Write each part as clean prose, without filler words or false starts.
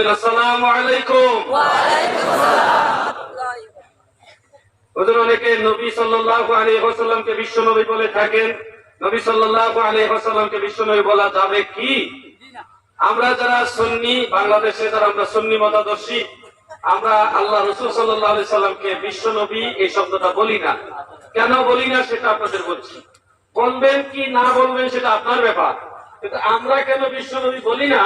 আসসালামু আলাইকুম। ওদের অনেকে নবী সাল্লাল্লাহু আলাইহি ওয়াসাল্লামকে বিশ্ব নবী বলে থাকেন। নবী সাল্লাল্লাহু আলাইহি ওয়াসাল্লামকে বিশ্ব নবী বলা যাবে কি? আমরা যারা সুন্নি, বাংলাদেশে যারা আমরা সুন্নি মতাদর্শী, আমরা আল্লাহ রাসূল সাল্লাল্লাহু আলাইহি সাল্লামকে বিশ্ব নবী এই শব্দটা বলি না। কেন বলি না সেটা আপনাদের বলছি। বলবেন কি না বলবেন সেটা আপনার ব্যাপার, কিন্তু আমরা কেন বিশ্ব নবী বলি না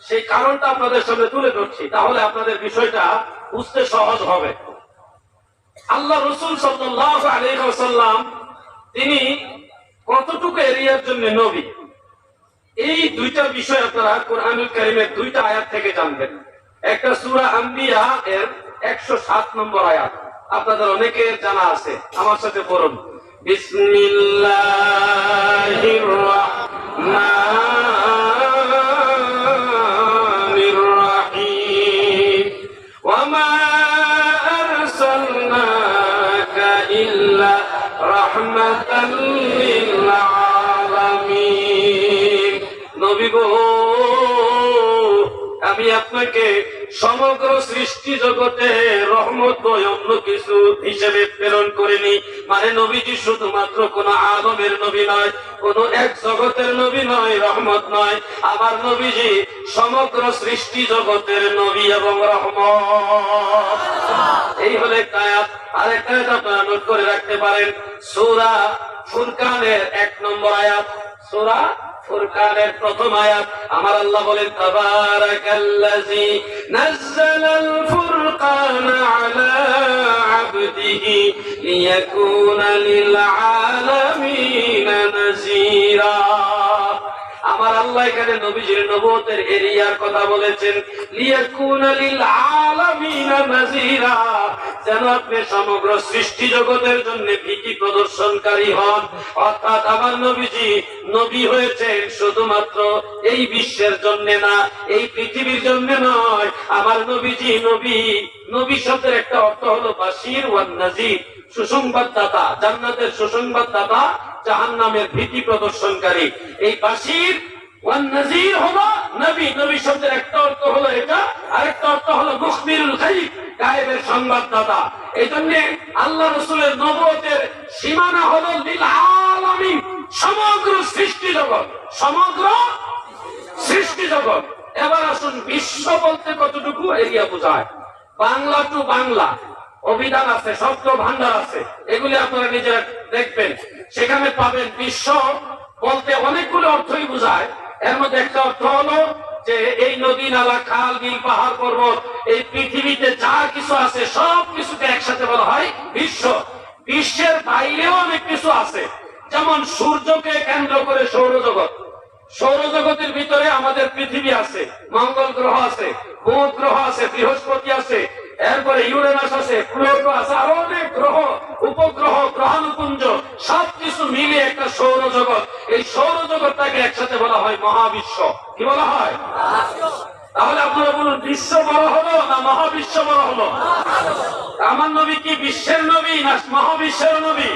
সেই কারণটা আপনাদের সামনে তুলে ধরছি, তাহলে আপনাদের বিষয়টা বুঝতে সহজ হবে। আল্লাহ রাসূল সাল্লাল্লাহু আলাইহি ওয়াসাল্লাম তিনি কতটুকু এরিয়ার জন্য নবী, এই দুইটা বিষয় আপনারা কোরআনুল কারীমের দুইটা আয়াত থেকে জানবেন। একটা সূরা আম্বিয়া এর 107 নম্বর আয়াত, আপনাদের অনেকের জানা আছে, আমার সাথে পড়ুন। বিসমিল্লাহির রাহমানির রাহিম ওয়া মা আরসালনাকা ইল্লা রাহমাতাল লিল আলামিন। নবী গো, আমি আপনাকে সমগ্র সৃষ্টি জগতে রহমত নয় অন্য কিছু হিসেবে প্রেরণ করিনি। মানে নবীজি শুধুমাত্র কোন আলমের নবী নয়, কোন এক জগতের নবী নয়, রহমত নয়। আমার নবীজি সমগ্র সৃষ্টি জগতের নবী এবং রহমত। এই হলো একটা আয়াত। আরেকটা আয়াত আপনারা নোট করে রাখতে পারেন, সূরা ফুরকানের 1 নম্বর আয়াত। সূরা ফুরকানের প্রথম আয়াত, আমার আল্লাহ বলেন, তাবারাকাল্লাযী নাযালাল ফুরকানা আলা আবদিহি লিয়াকুনা লিল আলামিনা নাযীরা। আমার আল্লাহ এখানে নবীজির নবুয়তের এরিয়ার কথা বলেছেন, লিয়াকুনা লিল আলামিনা নাযীরা, যেন আপনি সমগ্র সৃষ্টি জগতের জন্য ভীতি প্রদর্শনকারী হন। অর্থাৎ আমার নবীজি নবী হয়েছেন শুধুমাত্র এই বিশ্বের জন্য না, এই পৃথিবীর জন্য নয়। আমার নবীজি নবী, নবী শব্দের একটা অর্থ হলো বাশীর ওয়ান নাযীর, সুসংবাদদাতা, জান্নাতের সুসংবাদদাতা, জাহান্নামের ভীতি প্রদর্শনকারী। এই বাশীর ওয়ান নাযীর হলো নবী। নবী শব্দের একটা অর্থ হলো এটা, আরেকটা অর্থ হলো মুখবিরুল গায়ব, গায়েবের সংবাদদাতা। এই জন্য আল্লাহ রাসূলের নবুয়তের সীমানা হলো লিল আলামিন, সমগ্র সৃষ্টি জগৎ, সমগ্র সৃষ্টি জগৎ। এবার আসুন, বিশ্ব বলতে কতটুকু এরিয়া বোঝায়? বাংলা টু বাংলা অভিধান আছে, শব্দ ভান্ডার আছে, এগুলি আপনারা নিজেরা দেখবেন, সেখানে পাবেন বিশ্ব বলতে অনেকগুলো অর্থই বোঝায়। এর মধ্যে একটা অর্থ হলো যে এই নদী নালা খাল বিল পাহাড় পর্বত, এই পৃথিবীতে যা কিছু আছে সব কিছুকে একসাথে বলা হয় বিশ্ব। বিশ্বের বাইরেও অনেক কিছু আছে, যেমন সূর্যকে কেন্দ্র করে সৌরজগৎ, সৌরজগতের ভিতরে আমাদের পৃথিবী আছে, মঙ্গল গ্রহ আছে, বুধ গ্রহ আছে, বৃহস্পতি আছে, এরপরে ইউরেনাস আছে, প্লুটো আছে, আরো অনেক গ্রহ, উপগ্রহ, গ্রহাণুপুঞ্জ, সবকিছু মিলে একটা সৌরজগৎ। এই সৌরজগৎটাকে একসাথে বলা হয় মহাবিশ্ব। কি বলা হয়? তাহলে আপনারা বলুন, বিশ্ব বড় হলো না মহাবিশ্ব বড় হলো? আমার নবী কি বিশ্বের নবী না মহাবিশ্বের নবী?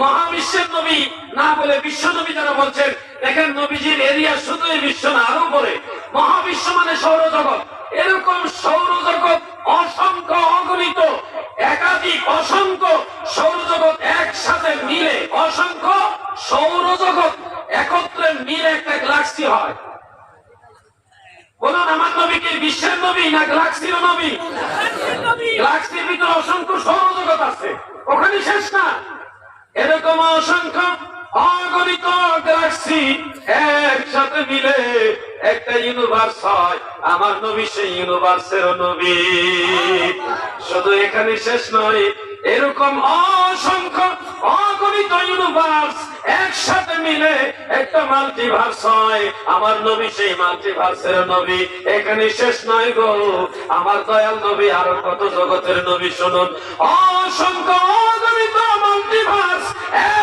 মহাবিশ্বের নবী না বলে বিশ্ব নবী যারা বলছেন, দেখেন নবীজির এরিয়া শুধু এই বিশ্ব না, আরো বলে মহাবিশ্ব মানে সৌরজগৎ। এরকম সৌরজগৎ অসংখ্য, অগণিত, একাধিক, অসংখ্য সৌরজগৎ একসাথে মিলে, অসংখ্য সৌরজগৎ একত্রে মিলে একটা গ্যালাক্সি হয়। বলুন, আমার নবী কি বিশ্বের নবী না গ্যালাক্সির নবী? গ্যালাক্সির ভিতরে অসংখ্য সৌরজগৎ আছে, ওখানে শেষ না। এরকম অসংখ্য অগণিত গ্যালাক্সি একসাথে মিলে একটা ইউনিভার্স হয়। আমার নবী সেই ইউনিভার্সের নবী। শুধু এখানে শেষ নয়, এরকম অসংখ্য অগণিত ইউনিভার্স একসাথে মিলে একটা মাল্টিভার্স হয়। আমার নবী সেই মাল্টিভার্সের নবী। এখানে শেষ নয় গো, আমার দয়াল নবী আরো কত জগতের নবী শুনুন। অসংখ্য অগণিত মাল্টিভার্স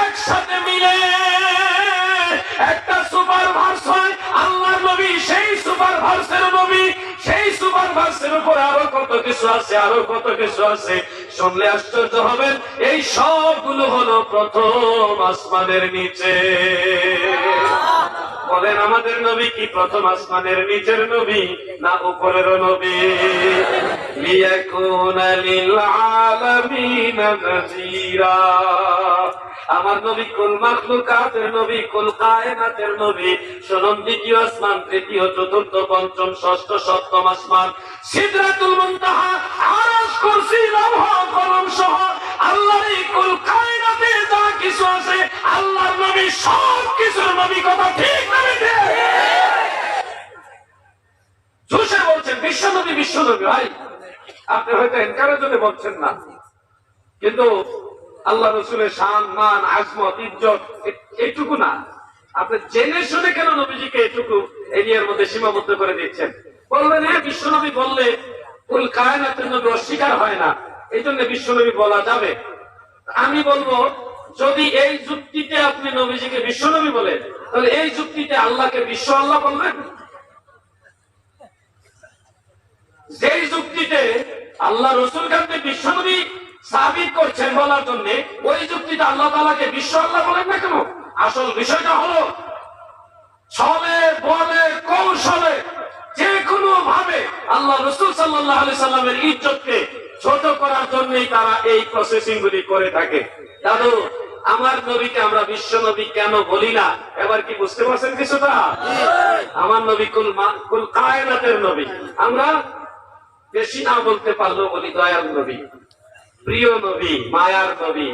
একসাথে মিলে একটা সুপারভার্স হয়। আল্লাহর নবী সেই সুপারভার্সের নবী। সেই সুপারভার্সের উপরে আরো কত কিছু আছে, আরো কত কিছু আছে, শুনলে আশ্চর্য হবেন। এই সবগুলো হলো প্রথম আসমানের নিচে। বলেন আমাদের নবী কি প্রথম আসমানের নিচের নবী না উপরের নবী? লিয়াকুনা লিল আলামিনা নাযীরা। আমার নবী কুল মাখলুকাতের নবী, কুল কায়নাতের নবী। শুনুন, দ্বিতীয় আসমান, তৃতীয়, চতুর্থ, পঞ্চম, ষষ্ঠ, সপ্তম আসমান, সিদরাতুল মুনতাহা, আরশ, কুরসি, লৌহ কলম সহ আল্লাহর এই কুল কায়নাতে যা কিছু আছে, আল্লাহর নবী সব কিছুর নবী। কথা ঠিক না ঠিক? জোশে বলছেন বিশ্ব নবী, বিশ্ব নবী। ভাই আপনি হয়তো এনকারের জন্য বলছেন না, কিন্তু আল্লাহ রসুলের শান, মান, আজমত, ইজ্জত এইটুকু না। আপনি জেনে শুনে কেন নবীজিকে এইটুকু এরিয়ার মধ্যে সীমাবদ্ধ করে দিচ্ছেন? বলবেন হ্যাঁ বিশ্ব নবী বললে কুল কায়নাতের নবী অস্বীকার হয় না, এই জন্য বিশ্ব নবী বলা যাবে। আমি বলবো, যদি এই যুক্তিতে আপনি নবীজিকে বিশ্ব নবী বলেন, তাহলে এই যুক্তিতে আল্লাহকে বিশ্ব আল্লাহ বলবেন? যেই যুক্তিতে আল্লাহ রসুলকে আপনি বিশ্ব নবী সাবিত করছেন বলার জন্য, ওই যুক্তিতে আল্লাহ তাআলাকে বিশ্ব আল্লাহ বলেন না কেন? আসল বিষয়টা হলো, ছলে বলে কৌশলে যে কোনো ভাবে আল্লাহ রাসূল সাল্লাল্লাহু আলাইহি সাল্লামের ইজ্জতকে ছোট করার জন্যই তারা এই প্রসেসিং গুলি করে থাকে। দাদু, আমার নবীকে আমরা বিশ্ব নবী কেন বলি না? এবার কি বুঝতে পারছেন কিছুটা? আমার নবী কুল কায়নাতের নবী। আমরা বেশি না বলতে পারলেও বলি দয়ার নবী, প্রিয় নবী, মায়ার নবী,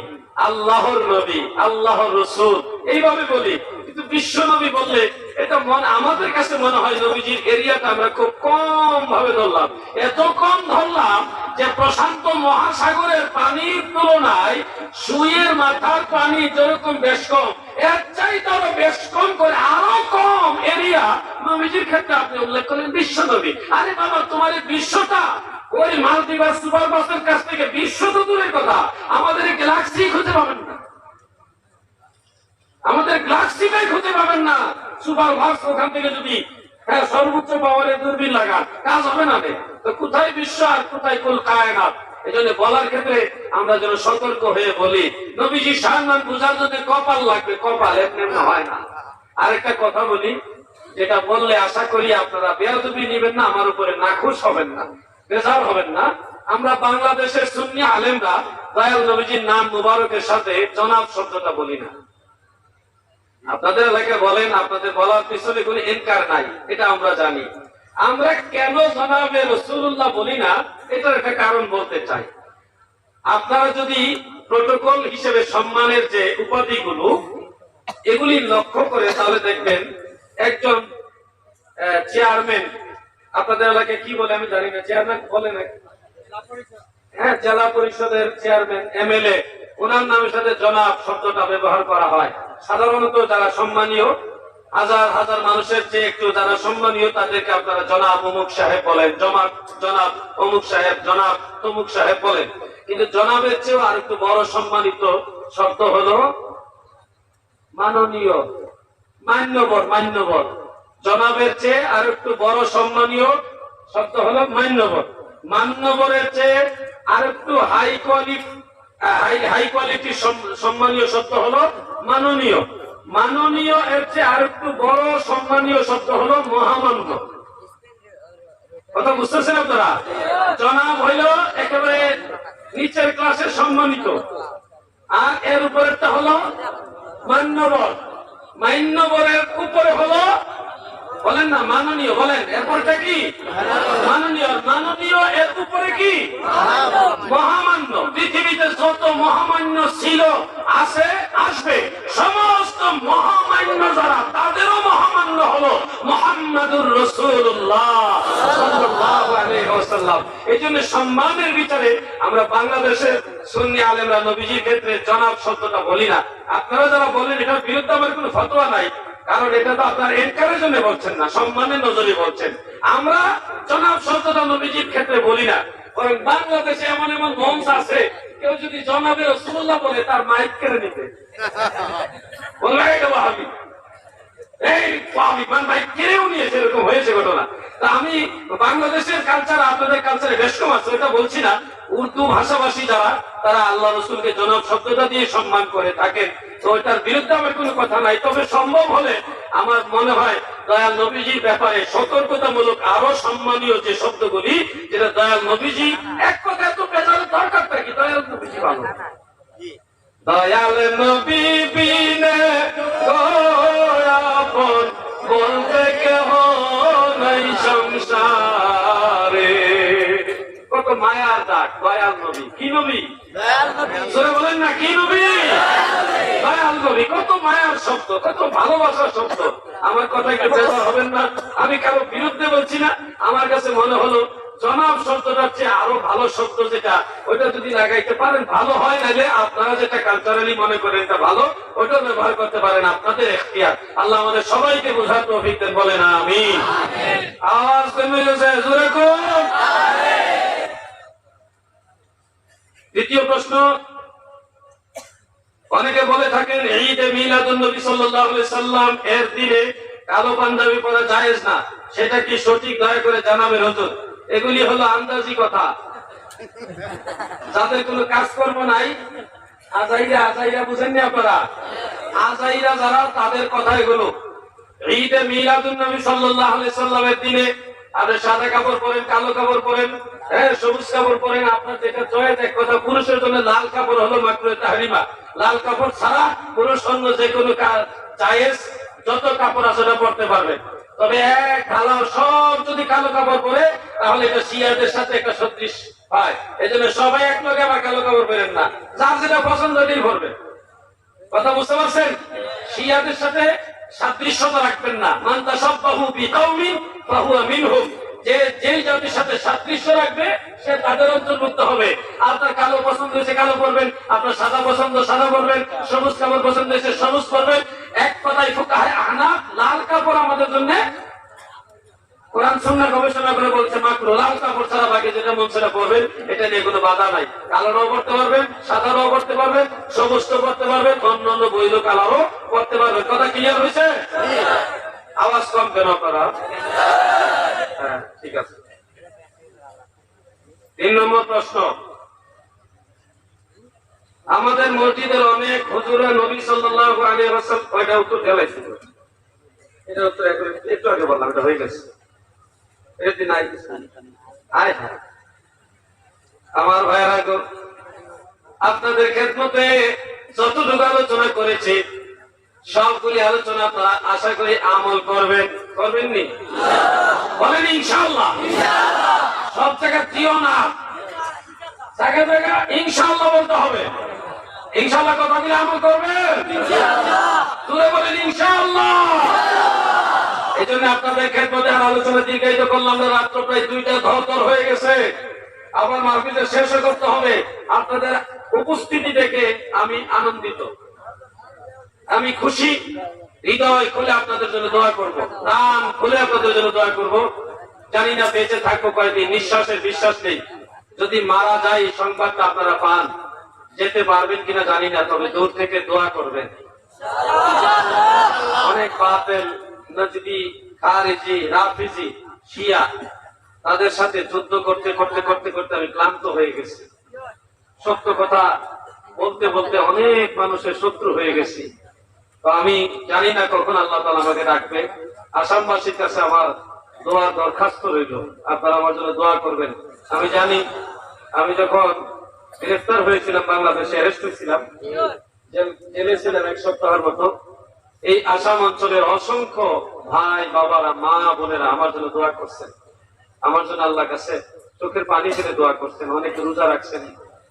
আল্লাহর নবী, আল্লাহর রাসূল, এইভাবে বলি। কিন্তু বিশ্ব নবী বললে এটা আমাদের কাছে মনে হয় নবীজির এরিয়াটা আমরা খুব কম ভাবে ধরলাম। এত কম ধরলাম যে প্রশান্ত মহাসাগরের পানির তুলনায় সুইয়ের মাথার পানি যেরকম বেশ কম, এর চাইতে আরো বেশ কম করে আরো কম এরিয়া নবীজির ক্ষেত্রে আপনি উল্লেখ করেন বিশ্ব নবী। আরে বাবা, তোমার এই বিশ্বটা ওই মাল্টিভার্স সুপারভার্সের কাছ থেকে বিশ্ব তো দূরের কথা, আমাদের গ্যালাক্সি খুঁজে পাবেন না, আমাদের গ্যালাক্সিটাই খুঁজে পাবেন না। সুপারভার্স ওখান থেকে যদি সর্বোচ্চ পাওয়ারের দূরবীন লাগান, কাজ হবে না। তো কোথায় বিশ্ব আর কোথায় কুল কায়নাত? এই জন্য বলার ক্ষেত্রে আমরা যেন সতর্ক হয়ে বলি। নবীজি শান বুঝার জন্য কপাল লাগবে, কপাল এমনি হয় না। আরেকটা কথা বলি, যেটা বললে আশা করি আপনারা বেয়াদবি নেবেন না, আমার উপরে নাখুশ হবেন না, বেজার হবেন না। আমরা বাংলাদেশের সুন্নি আলেমরা দয়াল নবীজির নাম মুবারকের সাথে জনাব শব্দটা বলি না। আপনাদের এলাকায় বলেন, আপনাদের বলার পিছনে কোনো ইনকার নাই, এটা আমরা জানি। আমরা কেন জনাবে রাসূলুল্লাহ বলি না, এটার একটা কারণ বলতে চাই। আপনারা যদি প্রটোকল হিসেবে সম্মানের যে উপাধিগুলো এগুলি লক্ষ্য করে, তাহলে দেখবেন একজন চেয়ারম্যান, আপনাদের এলাকায় কি বলে আমি জানি না, চেয়ারম্যান বলে না, হ্যাঁ, জেলা পরিষদের চেয়ারম্যান, এমএলএ, ওনার নামের সাথে জনাব শব্দটা ব্যবহার করা হয়। সাধারণত যারা সম্মানীয়, হাজার হাজার মানুষের চেয়ে একটু যারা সম্মানীয়, তাদেরকে আপনারা জনাব অমুক সাহেব বলেন, জনাব অমুক সাহেব, জনাব তমুক সাহেব বলেন। কিন্তু জনাবের চেয়েও আর একটু বড় সম্মানিত শব্দ হলো মাননীয়, মান্যবর। মান্যবর জনাবের চেয়ে আর একটু বড় সম্মানীয় শব্দ হলো মান্যবর। মান্যবরের চেয়ে আর একটু হাই কোয়ালিটি সম্মানীয় শব্দ হলো মাননীয়। মাননীয় এর চেয়ে আর একটু বড় সম্মানীয় শব্দ হলো মহামান্য। কথা বুঝতেছেন আপনারা? জনাব হইল একেবারে নিচের ক্লাসের সম্মানিত, আর এর উপরেরটা হলো মান্যবর। মান্যবরের উপরে হলো, বলেন না মাননীয়, বলেন এরপরটা কি? মাননীয়। মাননীয় এর উপরে কি? মহামান্য। পৃথিবীতে যত মহামান্য ছিল, আছে, আসবে, সমস্ত মহামান্য যারা, তাদেরও মহামান্য হলো মুহাম্মাদুর রাসূলুল্লাহ সাল্লাল্লাহু আলাইহি ওয়াসাল্লাম। এই জন্য সম্মানের বিচারে আমরা বাংলাদেশের সুন্নি আলেমরা নবীজির ক্ষেত্রে জনাব শব্দটা বলি না। আপনারা যারা বলেন এটার বিরুদ্ধে আমার কোনো ফতোয়া নাই, কারণ এটা তো আপনার এনকারের জন্য বলছেন না, সম্মানের নজরে বলছেন। আমরা জনাব শব্দটা নবীজির ক্ষেত্রে বলি না, কারণ বাংলাদেশে এমন এমন মঞ্চ আছে, কেউ যদি জনাবে রাসূলুল্লাহ বলে তার মাইক কেড়ে নিতে বলবে এটা ওয়াহাবি, এই ওয়াহাবি, মাইক কেড়েও নিয়েছে, এরকম হয়েছে ঘটনা। তা আমি বাংলাদেশের কালচার আপনাদের কালচারে বেশ কম আছে, এটা বলছি না। উর্দু ভাষাভাষী যারা, তারা আল্লাহ রসুলকে জনাব শব্দটা দিয়ে সম্মান করে থাকেন, তো ওইটার বিরুদ্ধে আমার কোনো কথা নাই। তবে সম্ভব হলে আমার মনে হয় দয়াল নবীজির ব্যাপারে সতর্কতামূলক আরো সম্মানীয় যে শব্দগুলি, যেটা দয়াল নবীজি এক কথা এত পেছানোর দরকারটা কি, দয়াল নবীজি ভালো। দয়াল নবী বিনে আপন বলতে কেহ নাই সংসারে। কত মায়ার ডাক দয়াল নবী। কি নবী? জোরে বলেন না, কি নবী? দয়াল নবী। কত মায়ার শব্দ, কত ভালোবাসার শব্দ। আমার কথা একটু বেজার হবেন না, আমি কারো বিরুদ্ধে বলছি না। আমার কাছে মনে হলো জনাব শব্দটার চেয়ে আরো ভালো শব্দ যেটা, ওইটা যদি লাগাইতে পারেন ভালো হয়। নাহলে আপনারা যেটা কালচারালি মনে করেন এটা ভালো, ওইটা ব্যবহার করতে পারেন, আপনাদের এখতিয়ার। আল্লাহ আমাদের সবাইকে বোঝার তৌফিক দেন, বলেন আমিন। আওয়াজ কমে গেছে, জোরে কোন। দ্বিতীয় প্রশ্ন, অনেকে বলে থাকেন ঈদে মিলাদুন নবী সাল্লাল্লাহু আলাইহি সাল্লাম এর দিনে কালো পাঞ্জাবি পরা জায়েজ না, সেটা কি সঠিক? দয়া করে জানাবেন হুজুর। এগুলি হলো আন্দাজি কথা, যাদের কোনো কাজকর্ম নাই। আজাইরা বুঝেননি আপনারা? আজাইরা যারা, তাদের কথা এগুলো। ঈদে মিলাদুন নবী সাল্লাল্লাহু আলাইহি সাল্লামের দিনে আপনি সাদা কাপড় পরেন, কালো কাপড় পরেন, সবুজ কাপড় পরেন, আপনার যেটা জয়েজ এক কথা। পুরুষের জন্য লাল কাপড় হলো মাকরুহে তাহরিমা। লাল কাপড় ছাড়া পুরুষ অন্য যে কোনো জায়েজ যত কাপড় আছে ওটা পরতে পারবেন। তবে এক ঢালাও সব যদি কালো কাপড় পরে, তাহলে এটা শিয়াদের সাথে একটা সদৃশ হয়। এই জন্য সবাই এক লগে আবার কালো কাপড় পরেন না, যার যেটা পছন্দ ওটাই পরবেন। কথা বুঝতে পারছেন? শিয়াদের সাথে সাদৃশ্যতা রাখবেন না। মান তাশাব্বাহু বিকাউমিন ফাহুয়া মিনহুম। যে যেই জাতির সাথে সাদৃশ্য রাখবে সে তাদের অন্তর্ভুক্ত হবে। আপনার কালো পছন্দ হয়েছে কালো পরবেন, আপনার সাদা পছন্দ সাদা পরবেন, সবুজ কাপড় পছন্দ হয়েছে সবুজ পরবেন। এক কথায় ফুকাহায়ে আহনাফ লাল কাপড় আমাদের জন্য, কোরআন সুন্নাহ গবেষণা করে বলছে মাকরুহ। লাল কাপড় ছাড়া বাকি যেটা মন সেটা পরবেন, এটা নিয়ে কোনো বাধা নাই। কালোটাও পরতে পারবেন, সাদাটাও পরতে পারবেন, সবুজটাও পরতে পারবেন, অন্যান্য বৈধ কালারও পরতে পারবেন। কথা ক্লিয়ার হয়েছে? আওয়াজ কম কেন করা? হ্যাঁ, ঠিক আছে। 3 নম্বর প্রশ্ন, আমাদের মসজিদের অনেক হুজুরা নবী সাল্লাল্লাহু আলাইহি ওয়াসাল্লাম, ওইটা উত্তর ফেলাইছিল, এটা উত্তর একটু আগে বললাম, এটা হয়ে গেছে। এটি নাই আয় হ্যাঁ আমার ভাইরা, আপনাদের খেদমতে যতটুকু আলোচনা করেছি সবগুলি আলোচনা আপনারা আশা করি আমল করবেন। করবেননি? বলেন ইনশাআল্লাহ। সব জায়গা দিও না, জায়গা জায়গা ইনশাআল্লাহ বলতে হবে। ইনশাআল্লাহ কথাগুলি আমল করবেন। তুলে বলেন ইনশাআল্লাহ। এই জন্য আপনাদের খেদমতে আর আলোচনা দীর্ঘায়িত করলাম না। রাত্র প্রায় 2টা ধর হয়ে গেছে, আবার মাহফিলটা শেষ করতে হবে। আপনাদের উপস্থিতি দেখে আমি আনন্দিত, আমি খুশি। হৃদয় খুলে আপনাদের জন্য দোয়া করব, প্রাণ খুলে আপনাদের জন্য দোয়া করব। জানি না বেঁচে থাকবো কয়েকদিন, নিঃশ্বাসের বিশ্বাস নেই। যদি মারা যায় এই সংবাদটা আপনারা পান, যেতে পারবেন কিনা জানি না, তবে দূর থেকে দোয়া করবেন। অনেক বাতিল নজদি খারিজি রাফিজি শিয়া, তাদের সাথে যুদ্ধ করতে করতে করতে করতে আমি ক্লান্ত হয়ে গেছি। সত্য কথা বলতে বলতে অনেক মানুষের শত্রু হয়ে গেছি। তো আমি জানি না কখন আল্লাহ তাআলা আমাকে ডাকবে। আসামবাসীর কাছে আমার দোয়ার দরখাস্ত রইল, আপনারা আমার জন্য দোয়া করবেন। আমি জানি আমি যখন গ্রেফতার হয়েছিলাম, বাংলাদেশে অ্যারেস্ট হয়েছিলাম, জেলে ছিলাম 1 সপ্তাহের মতো। এই আসাম অঞ্চলের অসংখ্য ভাই বাবারা, মা বোনেরা আমার জন্য দোয়া করছেন, আমার জন্য আল্লাহর কাছে চোখের পানি ফেলে দোয়া করছেন। অনেক রোজা রাখছেন,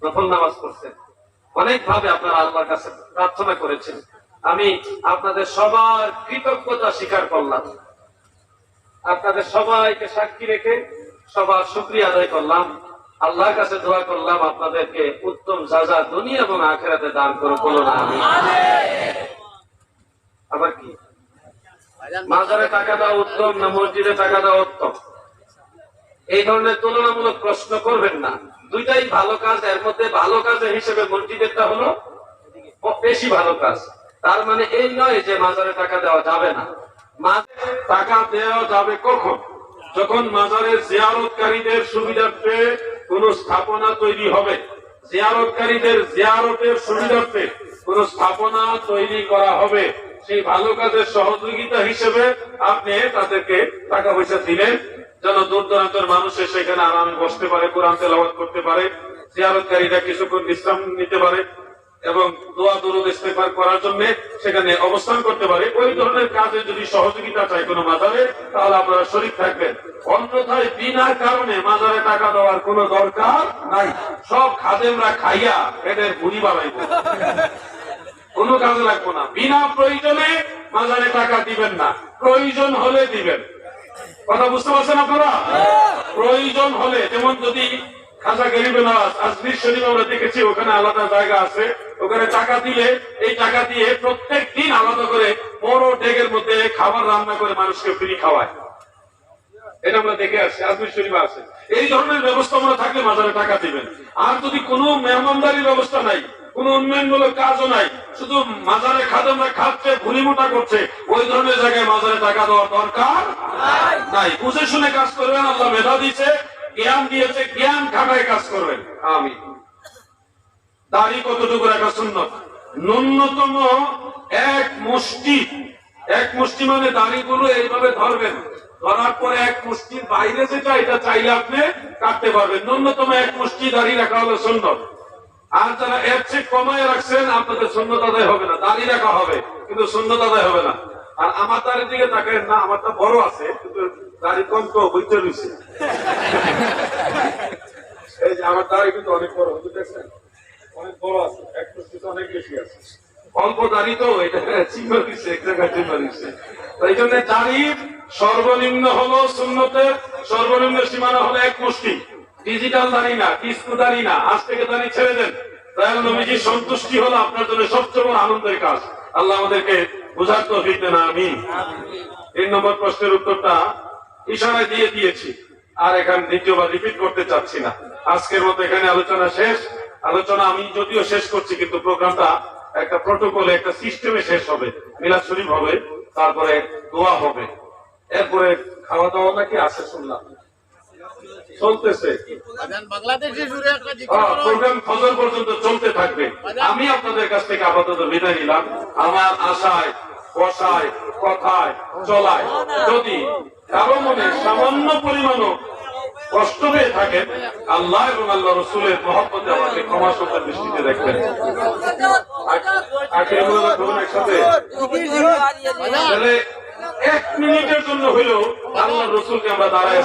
নফল নামাজ পড়ছেন, অনেক ভাবে আপনারা আল্লাহর কাছে প্রার্থনা করেছেন। আমি আপনাদের সবার কৃতজ্ঞতা স্বীকার করলাম, আপনাদের সবাইকে সাক্ষী রেখে সবার শুকরিয়া আদায় করলাম, আল্লাহর কাছে দোয়া করলাম আপনাদেরকে উত্তম সাজা দুনিয়া এবং আখিরাতে দান করুন। বলুন আমিন। আবার কি মাজারে টাকা দেওয়া উত্তম না মসজিদে টাকা দেওয়া উত্তম? এই ধরনের তুলনামূলক প্রশ্ন করবেন না। দুইটাই ভালো কাজ, এর মধ্যে ভালো কাজের হিসেবে মসজিদেরটা হলো বেশি ভালো কাজ। তার মানে এই নয় যে মাজারে টাকা দেওয়া যাবে না। মাজারে টাকা দেওয়া যাবে কখন? যখন মাজারের জিয়ারতকারীদের সুবিধার্থে কোন স্থাপনা তৈরি হবে, জিয়ারতকারীদের জিয়ারতের সুবিধার্থে কোন স্থাপনা তৈরি করা হবে, সেই ভালো কাজের সহযোগিতা হিসেবে আপনি তাদেরকে টাকা পয়সা দিলেন, যেন দূর দূরান্তের মানুষের সেখানে আরামে বসতে পারে, কোরআন তেলাওয়াত করতে পারে, জিয়ারতকারীরা কিছুক্ষণ বিশ্রাম নিতে পারে এবং দোয়া দরুদ ইস্তেগফার করার জন্য সেখানে অবস্থান করতে পারে। ওই ধরনের কাজে যদি সহযোগিতা চাই কোনো মাজারে, তাহলে আপনারা শরীক থাকবেন। অন্যথায় বিনা কারণে মাজারে টাকা দেওয়ার কোনো দরকার নাই। সব খাদেমরা খাইয়া এদের ভুড়ি বাড়াইব, কোনো কাজে লাগবো না। বিনা প্রয়োজনে মাজারে টাকা দিবেন না, প্রয়োজন হলে দিবেন। কথা বুঝতে পারছেন আপনারা? প্রয়োজন হলে, যেমন যদি খাজা গরিব নওয়াজ আজমির শরীফ আমরা দেখেছি, ওখানে আলাদা জায়গা আছে, ওখানে টাকা দিলে এই টাকা দিয়ে প্রত্যেক দিন আলাদা করে বড় ডেগের মধ্যে খাবার রান্না করে মানুষকে ফ্রি খাওয়ায়। এটা আমরা দেখে আসছি, আজমির শরীফ আছে। এই ধরনের ব্যবস্থা আমরা থাকলে মাজারে টাকা দিবেন। আর যদি কোনো মেহমানদারির ব্যবস্থা নাই, কোন উন্নয়নমূলক কাজও নাই, শুধু মাজারে খাদেমরা খাচ্ছে, ভুলি মোটা করছে, ওই ধরনের জায়গায় মাজারে টাকা দেওয়ার দরকার নাই। বুঝে শুনে কাজ করবেন। আল্লাহ মেধা দিয়েছে, জ্ঞান দিয়েছে, জ্ঞান খাটায় কাজ করবেন। আমিন। দাড়ি কতটুকু রাখা সুন্নত? ন্যূনতম এক মুষ্টি, এক মুষ্টি মানে দাড়িগুলো এইভাবে ধরবেন, ধরার পরে এক মুষ্টির বাইরে যেটা, এটা চাইলে আপনি কাটতে পারবেন। ন্যূনতম এক মুষ্টি দাড়ি রাখা হলো সুন্নত। আর যারা এর চেয়ে কমায় রাখছেন, আপনাদের সুন্নত আদায় হবে না। দাড়ি রাখা হবে কিন্তু সুন্নত আদায় হবে না। আর আমার দাড়ির দিকে তাকায় না, আমারটা বড় আছে কিন্তু দাড়ি কম তো বইতে রয়েছে। এই যে আমার দাড়ি কিন্তু অনেক বড়, দেখছেন অনেক বড় আছে, এক মুষ্টিতে অনেক বেশি আছে। অল্প দাড়ি তো এটা চিহ্ন দিচ্ছে, এক জায়গায় চিহ্ন দিচ্ছে। এই জন্য দাড়ির সর্বনিম্ন হলো সুন্নতের সর্বনিম্ন সীমানা হলো এক মুষ্টি। ডিজিটাল দাড়ি না, ডিস্কো দাড়ি না, আজ থেকে দাড়ি ছেড়ে দেন। দয়াল নবীজির সন্তুষ্টি হলো আপনার জন্য সবচেয়ে বড় আনন্দের কাজ। আল্লাহ আমাদেরকে বুঝার তৌফিক দেন, আমিন। 3 নম্বর প্রশ্নের উত্তরটা ইশারায় দিয়ে দিয়েছি, আর এখানে দ্বিতীয়বার রিপিট করতে চাচ্ছি না। আজকের মতো এখানে আলোচনা শেষ। আলোচনা আমি যদিও শেষ করছি, কিন্তু প্রোগ্রামটা একটা প্রোটোকলে, একটা সিস্টেমে শেষ হবে। মিলাদ শরীফ হবে, তারপরে দোয়া হবে, এরপরে খাওয়া দাওয়া নাকি আছে শুনলাম চলতেছে, প্রোগ্রাম ফজর পর্যন্ত চলতে থাকবে। আমি আপনাদের কাছ থেকে আপাতত বিদায় নিলাম। আমার আশায়, বসায়, কথায়, চলায় যদি কারো মনে সামান্য পরিমাণও কষ্ট পেয়ে থাকেন, আল্লাহ এবং আল্লাহ রসুলের মহব্বতে আমাকে ক্ষমা সুন্দর দৃষ্টিতে দেখবেন। একসাথে 1 মিনিটের জন্য হইলেও আল্লাহ রসুলকে আমরা দাঁড়ায়